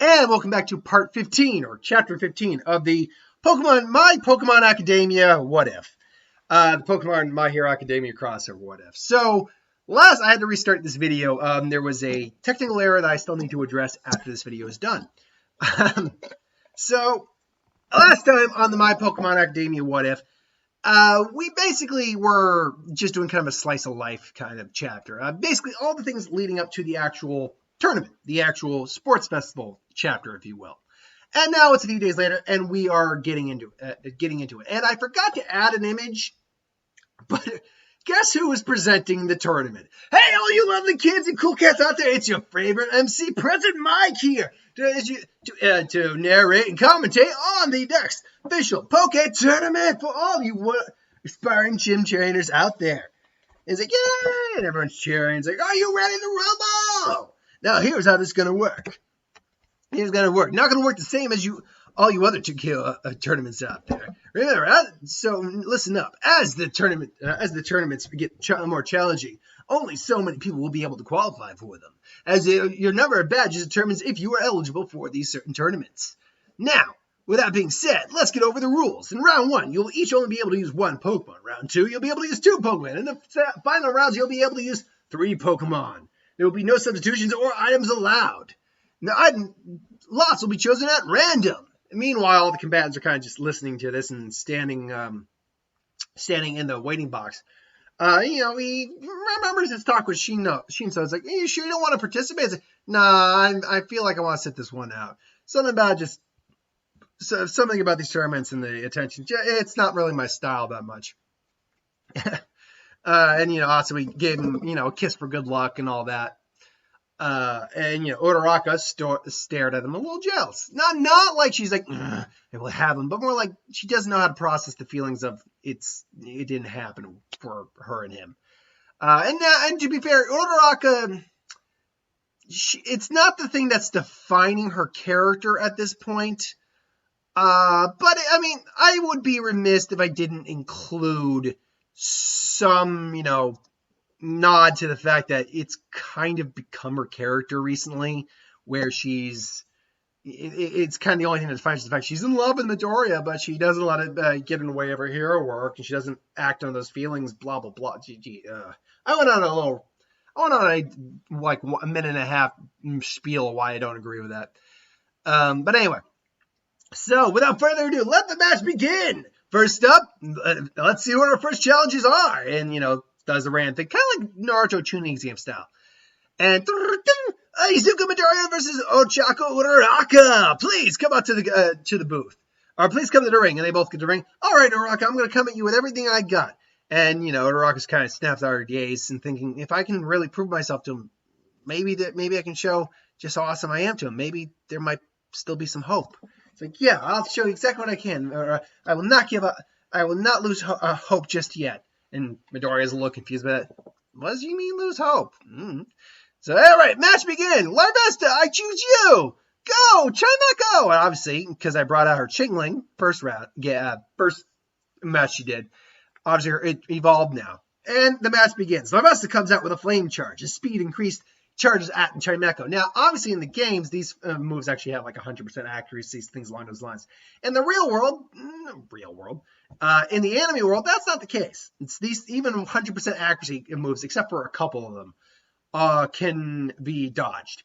And welcome back to part 15, or chapter 15, of the My Pokemon Academia What If. The Pokemon My Hero Academia crossover What If. So, I had to restart this video. There was a technical error that I still need to address after this video is done. So, last time on the My Pokemon Academia What If, we basically were just doing kind of a slice of life kind of chapter. Basically, all the things leading up to the actual tournament, the actual sports festival chapter, if you will. And now it's a few days later, and we are getting into it. And I forgot to add an image, but guess who is presenting the tournament? Hey, all you lovely kids and cool cats out there, it's your favorite MC, President Mike here, to narrate and commentate on the next official Poke Tournament for all you aspiring gym trainers out there. And it's like, yay! And everyone's cheering. It's like, are you ready to rumble? Now, here's how this is going to work. Not going to work the same as all you other tournaments out there. Remember, so listen up. As the tournaments get more challenging, only so many people will be able to qualify for them. As your number of badges determines if you are eligible for these certain tournaments. Now, with that being said, let's get over the rules. In round 1, you'll each only be able to use 1 Pokemon. Round 2, you'll be able to use 2 Pokemon. In the final rounds, you'll be able to use 3 Pokemon. There will be no substitutions or items allowed. Now, lots will be chosen at random. Meanwhile, all the combatants are kind of just listening to this and standing in the waiting box. He remembers his talk with Shinso. It's like, hey, you sure you don't want to participate? It's like, nah, I feel like I want to sit this one out. Something about these tournaments and the attention. It's not really my style that much. Also we gave him, a kiss for good luck and all that. Uraraka stared at him a little jealous. Not like she's like, I will have him, but more like she doesn't know how to process the feelings of it didn't happen for her and him. And to be fair, Uraraka, it's not the thing that's defining her character at this point. But I would be remiss if I didn't include some, nod to the fact that it's kind of become her character recently, where it's kind of the only thing that defines the fact she's in love with Midoriya, but she doesn't let it get in the way of her hero work, and she doesn't act on those feelings, blah, blah, blah. I went on a minute and a half spiel of why I don't agree with that. But anyway, so without further ado, let the match begin. First up, let's see what our first challenges are. And, does the random thing, kind of like Naruto tuning exam style. And Izuku Midoriya versus Ochako Uraraka. Please come out to the booth. Or please come to the ring. And they both get to the ring. All right, Uraraka, I'm going to come at you with everything I got. And, Uraraka's kind of snaps out her gaze and thinking, if I can really prove myself to him, maybe I can show just how awesome I am to him. Maybe there might still be some hope. It's like, yeah, I'll show you exactly what I can. I will not give up. I will not lose hope just yet. And Midoriya's a little confused by that. What does you mean lose hope? So, all right, match begin. Larvesta, I choose you. Go, Chimecho. And obviously, because I brought out her Chingling, first match she did. Obviously, it evolved now. And the match begins. Larvesta comes out with a flame charge. His speed increased, charges at Chimecho. Now, obviously, in the games, these moves actually have like 100% accuracy, things along those lines. In the real world, in the anime world, that's not the case. It's these even 100% accuracy moves, except for a couple of them, can be dodged.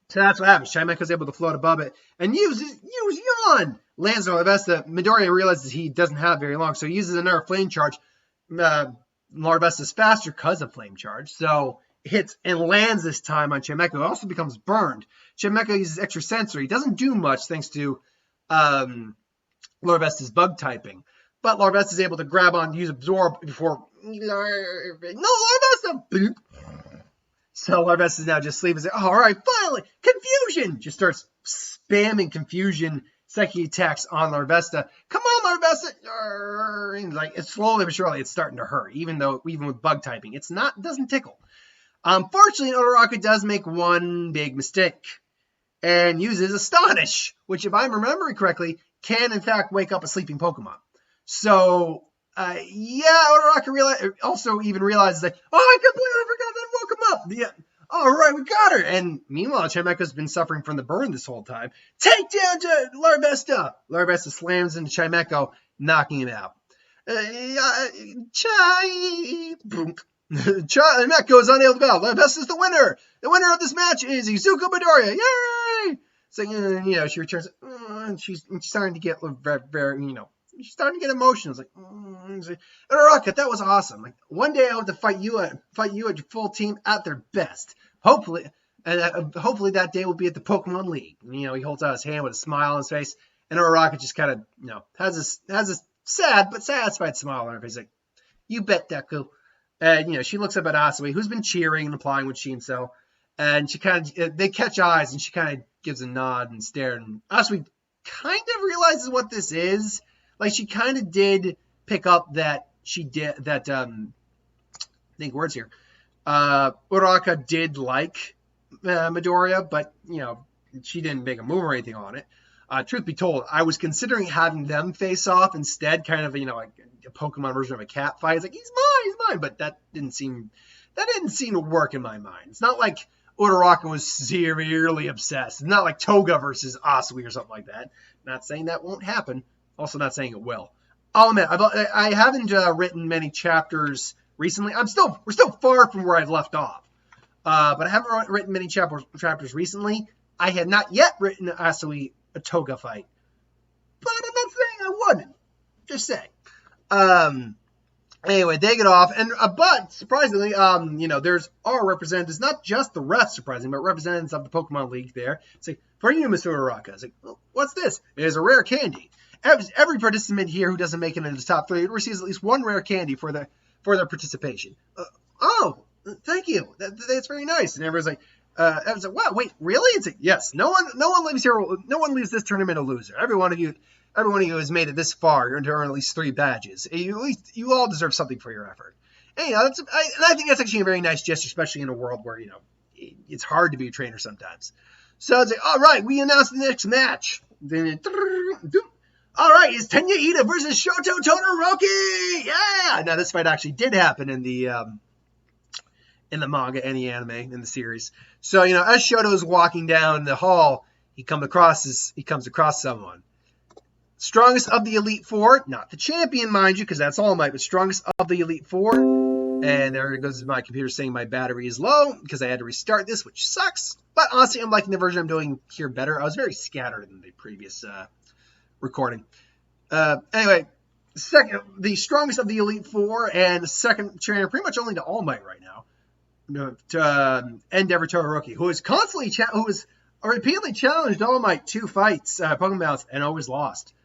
So that's what happens. Chimecho's able to float above it and use Yawn. Lands on Larvesta. Midoriya realizes he doesn't have very long, so he uses another flame charge. Larvesta's faster because of flame charge, so hits and lands this time on Chimecho. It also becomes burned. Chimecho uses extra sensory. He doesn't do much thanks to Larvesta's bug typing. But Larvesta is able to grab on, use absorb before. No, Larvesta! Boop. So Larvesta is now just sleeping. All right, finally, confusion! Just starts spamming confusion psychic attacks on Larvesta. Come on, Larvesta! And it's slowly but surely, it's starting to hurt, even with bug typing. It doesn't tickle. Unfortunately, Uraraka does make one big mistake and uses Astonish, which, if I'm remembering correctly, can in fact wake up a sleeping Pokemon. So, Uraraka also even realizes that, I completely forgot that I woke him up. All right, we got her. And meanwhile, Chimeko's been suffering from the burn this whole time. Take down to Larvesta. Larvesta slams into Chimeko, knocking him out. Boom. Chimeco is unable to battle. Larvesta's the winner. The winner of this match is Izuku Midoriya. Yay! So, she returns, and she's starting to get very, she's starting to get emotional. It's like, Uraraka, that was awesome. Like, one day I hope to fight you at your full team at their best. Hopefully that day will be at the Pokemon League. He holds out his hand with a smile on his face, and Uraraka just kind of, has a sad but satisfied smile on her face. Like, you bet, Deku. And, she looks up at Asui, who's been cheering and applying with Shinso, and she they catch eyes, and she kind of gives a nod and stare, and Asui kind of realizes what this is. Like, she kind of did pick up that think words here. Uraraka did like Midoriya, but, she didn't make a move or anything on it. Truth be told, I was considering having them face off instead, kind of, like a Pokemon version of a cat fight. It's like, he's mine, but that didn't seem to work in my mind. It's not like Uraraka was severely obsessed. It's not like Toga versus Asui or something like that. Not saying that won't happen. Also not saying it will. I'll admit, I haven't written many chapters recently. We're still far from where I've left off. But I haven't written many chapters recently. I had not yet written Asui a Toga fight. But I'm not saying I wouldn't. Just saying. Anyway, they get off, and but surprisingly, there's our representatives, not just the refs, surprisingly, but representatives of the Pokemon League there. It's like, for you, Mr. Uraraka. It's like, well, what's this? It is a rare candy. Every participant here who doesn't make it into the top 3 receives at least one rare candy for their participation. Thank you. That's very nice. And everyone's like, wow, wait, really? It's like, yes. No one leaves here. No one leaves this tournament a loser. Every one of you has made it this far to earn at least 3 badges. You all deserve something for your effort. And, I think that's actually a very nice gesture, especially in a world where it's hard to be a trainer sometimes. So it's like, all right, we announced the next match. Then, all right, it's Tenya Ida versus Shoto Todoroki. Yeah. Now this fight actually did happen in the manga and the anime in the series. So as Shoto's walking down the hall, he comes across someone. Strongest of the Elite Four, not the champion, mind you, because that's All Might, but strongest of the Elite Four. And there goes my computer saying my battery is low because I had to restart this, which sucks. But honestly, I'm liking the version I'm doing here better. I was very scattered in the previous recording. Anyway, the strongest of the Elite Four and second trainer pretty much only to All Might right now. To Endeavor Todoroki, who is repeatedly challenged All Might 2 fights, Pokemon battles, and always lost.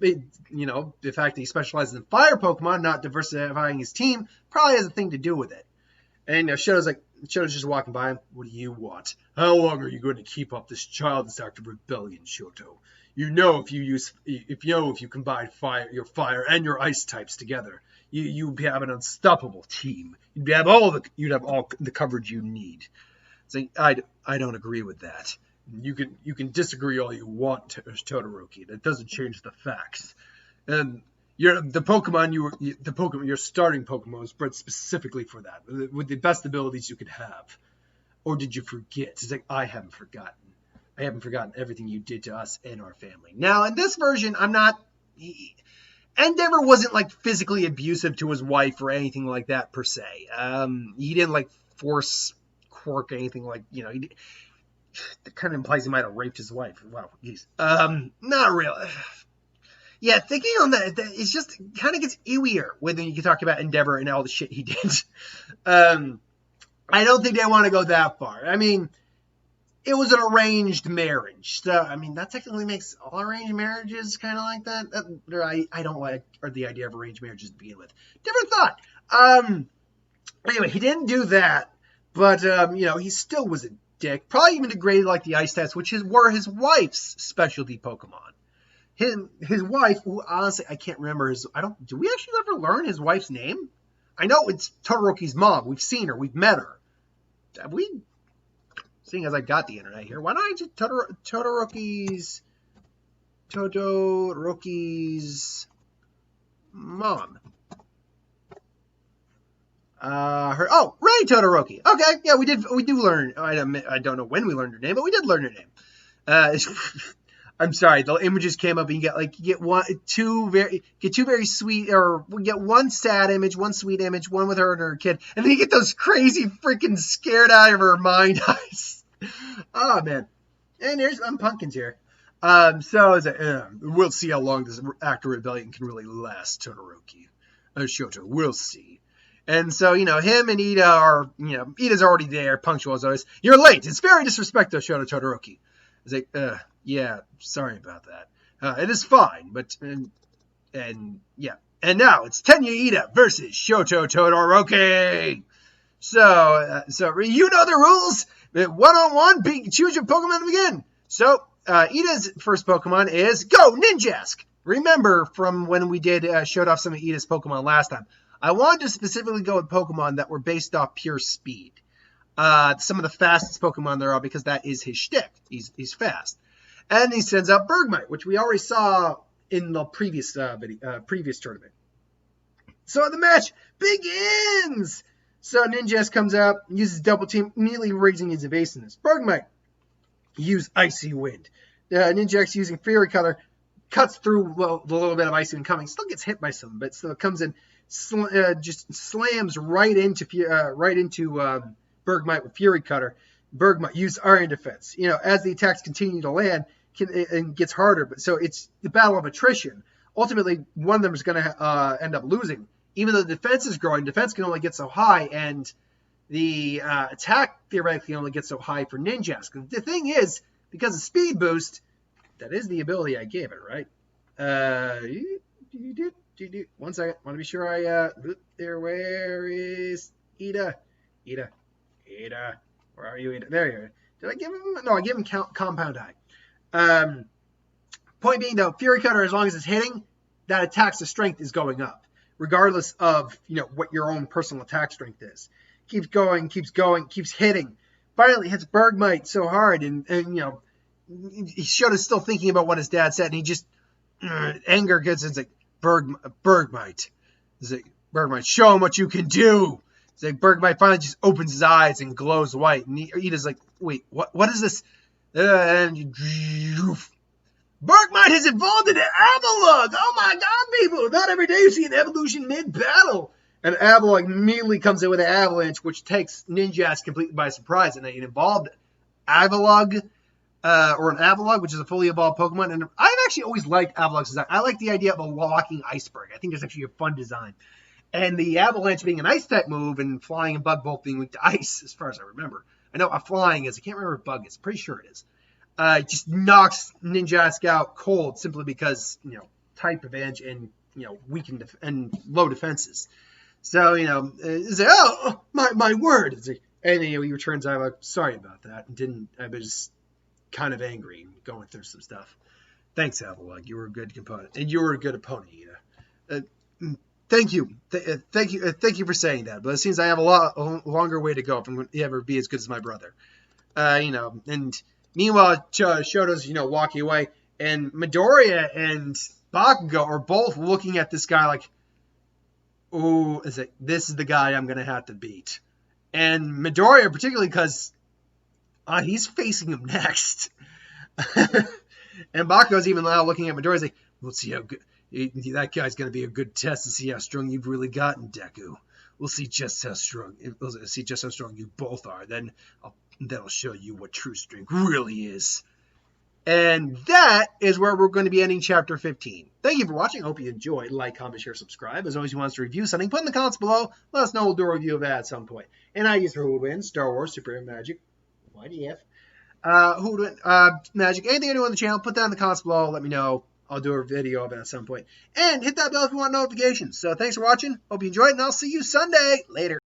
The fact that he specializes in fire Pokemon, not diversifying his team, probably has a thing to do with it. And Shoto's just walking by him. What do you want? How long are you going to keep up this child's act of rebellion, Shoto? If you combine your fire and your ice types together, you'd have an unstoppable team. You'd have all the coverage you need. So I don't agree with that. You can disagree all you want, Todoroki. That doesn't change the facts. And your starting Pokemon was bred specifically for that, with the best abilities you could have. Or did you forget? It's like, I haven't forgotten. I haven't forgotten everything you did to us and our family. Now, in this version, Endeavor wasn't like physically abusive to his wife or anything like that per se. He didn't like force Quirk anything like, that kind of implies he might have raped his wife. Wow, geez. Not really. Yeah, thinking on that, it's just kind of gets ewier when you can talk about Endeavor and all the shit he did. I don't think they want to go that far. I mean, it was an arranged marriage. So, I mean, that technically makes all arranged marriages kind of like that. I don't like the idea of arranged marriages to begin with. Different thought. Anyway, he didn't do that. But, he still was a dick. Probably even degraded like the Ice Tats, which were his wife's specialty Pokemon. His wife, who honestly, I can't remember do we actually ever learn his wife's name? I know it's Todoroki's mom. We've seen her. We've met her. Have we? Seeing as I got the internet here, why don't I just Todoroki's mom? Rei Todoroki. Okay, yeah, we do learn. I don't know when we learned her name, but we did learn her name. I'm sorry, the images came up and you get two very sweet, or we get one sad image, one sweet image, one with her and her kid, and then you get those crazy freaking scared out of her mind eyes. Oh man. And there's Pumpkins here. We'll see how long this act of rebellion can really last, Todoroki. Shoto, we'll see. And so, him and Ida are, Ida's already there, punctual as always. You're late. It's very disrespectful, Shoto Todoroki. It's like, yeah, sorry about that. It is fine, but, yeah. And now it's Tenya Ida versus Shoto Todoroki. So you know the rules. One-on-one, choose your Pokemon to begin. So, Ida's first Pokemon is Go Ninjask. Remember from when we showed off some of Ida's Pokemon last time, I wanted to specifically go with Pokemon that were based off pure speed. Some of the fastest Pokemon there are, because that is his shtick. He's fast. And he sends out Bergmite, which we already saw in the previous tournament. So the match begins! So Ninjask comes out, uses Double Team, immediately raising his evasiveness. Bergmite, use Icy Wind. Ninjask using Fury Cutter, cuts through the little bit of Icy Wind coming. Still gets hit by some, but still comes in, just slams right into Bergmite with Fury Cutter. Bergmite use Iron Defense. As the attacks continue to land, and gets harder. But so it's the battle of attrition. Ultimately, one of them is going to end up losing. Even though the defense is growing, defense can only get so high, and the attack theoretically only gets so high for Ninjask. The thing is, because of speed boost, that is the ability I gave it, right? 1 second. Want to be sure there. Where is Ida? Ida. Where are you, Ida? There you are. Did I give him? No, I gave him Compound Eye. Point being, though, Fury Cutter, as long as it's hitting, that attack's strength is going up, regardless of what your own personal attack strength is. Keeps going, keeps hitting. Finally hits Bergmite so hard, and Shoto's still thinking about what his dad said, and he just anger gets. It's like Bergmite. It's like, Bergmite, show him what you can do. It's like Bergmite finally just opens his eyes and glows white, and Ida's like, wait, what is this? And Bergmite has evolved into Avalugg! Oh my god, people! Not every day you see an evolution mid-battle! And Avalugg immediately comes in with an Avalanche, which takes Ninjask completely by surprise. And it evolved Avalugg, or an Avalugg, which is a fully evolved Pokemon. And I've actually always liked Avalugg's design. I like the idea of a walking iceberg. I think it's actually a fun design. And the Avalanche being an Ice-type move, and Flying and Bug both being weak to Ice, as far as I remember. I know Flying is. I can't remember if Bug is. Pretty sure it is. Just knocks Ninjask out cold simply because, type advantage and, weakened and low defenses. So, it's like, oh, my word. It's like, and he returns, I'm like, sorry about that. I was kind of angry and going through some stuff. Thanks, Avalugg. You were a good component. And you were a good opponent, Ida. Thank you. Thank you for saying that. But it seems I have a longer way to go if I'm going to ever be as good as my brother. And meanwhile, Shoto's, walking away, and Midoriya and Bakugo are both looking at this guy like, ooh, this is the guy I'm going to have to beat. And Midoriya, particularly because he's facing him next. And Bakugo's even now looking at Midoriya like, we'll see how good, that guy's going to be a good test to see how strong you've really gotten, Deku. We'll see just how strong you both are. Then that'll show you what true strength really is. And that is where we're going to be ending Chapter 15. Thank you for watching. I hope you enjoyed. Like, comment, share, subscribe. As always, you want us to review something, put in the comments below. Let us know. We'll do a review of that at some point. And I use who would win, Star Wars, Super Hero Magic, YDF. Who would win, Magic, anything I do on the channel, put that in the comments below. Let me know. I'll do a video of it at some point. And hit that bell if you want notifications. So thanks for watching. Hope you enjoyed, and I'll see you Sunday. Later.